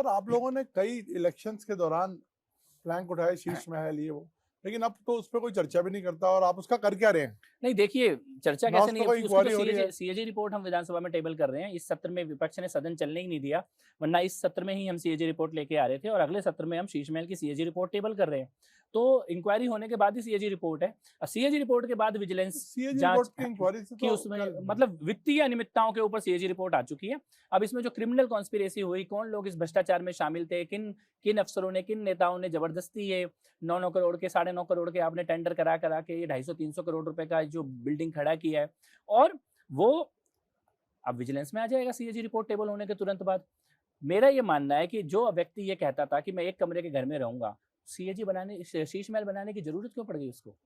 Sir आप लोगों ने कई इलेक्शंस के दौरान प्लैंक उठाए, शीश महल ये वो, लेकिन अब तो उस पर कोई चर्चा भी नहीं करता और आप उसका कर क्या रहे हैं? नहीं देखिए, चर्चा ना कैसे उस नहीं पर है, कोई उसकी तो इंक्वायरी हो रही है। सीएजी रिपोर्ट हम विधानसभा में टेबल कर रहे हैं। इस सत्र में विपक्ष ने सदन चलने ही नहीं दिया, वरना इस सत्र में ही हम सीएजी रिपोर्ट लेके आ रहे थे और अगले सत्र में हम शीश महल की सीएजी रिपोर्ट टेबल कर रहे हैं। तो इंक्वायरी होने के बाद ही सीएजी रिपोर्ट है और सीएजी रिपोर्ट के बाद विजिलेंस सीएजी जांच रिपोर्ट की इंक्वायरी से कि तो उसमें क्या मतलब वित्तीय अनियमितताओं के ऊपर सीएजी रिपोर्ट आ चुकी है। अब इसमें जो क्रिमिनल कॉन्स्पिरेसी हुई, कौन लोग इस भ्रष्टाचार में शामिल थे, किन किन अफसरों ने, किन नेताओं ने जबरदस्ती ये 9-9 करोड़ के, 9.5 करोड़ के आपने टेंडर करा के ये 250-300 करोड़ रुपए का जो बिल्डिंग खड़ा किया है, और वो अब विजिलेंस में आ जाएगा सीएजी रिपोर्ट टेबल होने के तुरंत बाद। मेरा ये मानना है कि जो व्यक्ति ये कहता था कि मैं एक कमरे के घर में रहूंगा, सीएजी बनाने, शीश महल बनाने की जरूरत क्यों पड़ गई उसको?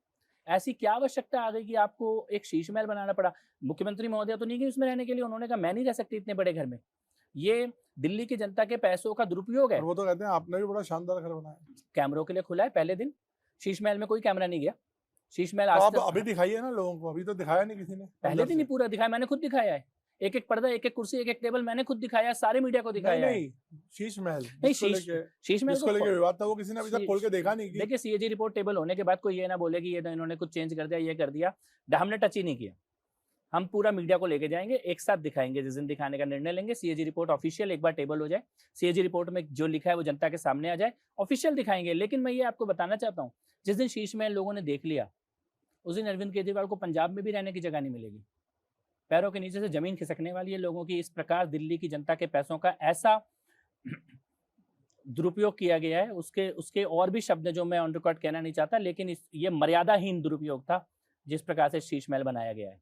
ऐसी क्या आवश्यकता आ गई कि आपको एक शीश महल बनाना पड़ा? मुख्यमंत्री महोदया तो नहीं गई उसमें रहने के लिए, उन्होंने कहा मैं नहीं रह सकती इतने बड़े घर में। ये दिल्ली की जनता के पैसों का दुरुपयोग और है। वो तो कहते हैं आपने भी बड़ा शानदार घर बनाया। कैमरों के लिए खुला है पहले दिन। शीश महल में कोई कैमरा नहीं गया। शीश महल तो आज आप तक अभी दिखाइए ना लोगों को, अभी तो दिखाया नहीं किसी ने पहले अंदर दिन ही से। पूरा दिखाया, मैंने खुद दिखाया है। एक-एक पर्दा, एक-एक कुर्सी, एक-एक टेबल मैंने खुद दिखाया, सारे मीडिया को नहीं दिखाया है। नहीं, शीश महल नहीं, शीश महल जिसको को लेके विवाद था वो किसी ने अभी तक खोल के देखा नहीं कि देखिए, सीएजी रिपोर्ट टेबल होने के बाद कोई ये ना बोले कि ये तो इन्होंने कुछ चेंज कर दिया, ये कर दिया। हमने टच ही नहीं किया। हम पूरा मीडिया को लेके जाएंगे, एक साथ दिखाएंगे, जिस दिन दिखाने का निर्णय लेंगे, सीएजी रिपोर्ट ऑफिशियल एक बार टेबल हो जाए, सीएजी रिपोर्ट में जो लिखा है वो जनता के सामने आ जाए, ऑफिशियल दिखाएंगे। लेकिन मैं ये आपको बताना चाहता हूँ, जिस दिन शीश महल लोगों ने देख लिया, उस दिन अरविंद केजरीवाल को पंजाब में भी रहने की जगह नहीं मिलेगी। पैरों के नीचे से जमीन खिसकने वाली है लोगों की। इस प्रकार दिल्ली की जनता के पैसों का ऐसा दुरुपयोग किया गया है, उसके उसके और भी शब्द जो मैं ऑन रिकॉर्ड कहना नहीं चाहता, लेकिन ये मर्यादाहीन दुरुपयोग था जिस प्रकार से शीश महल बनाया गया है।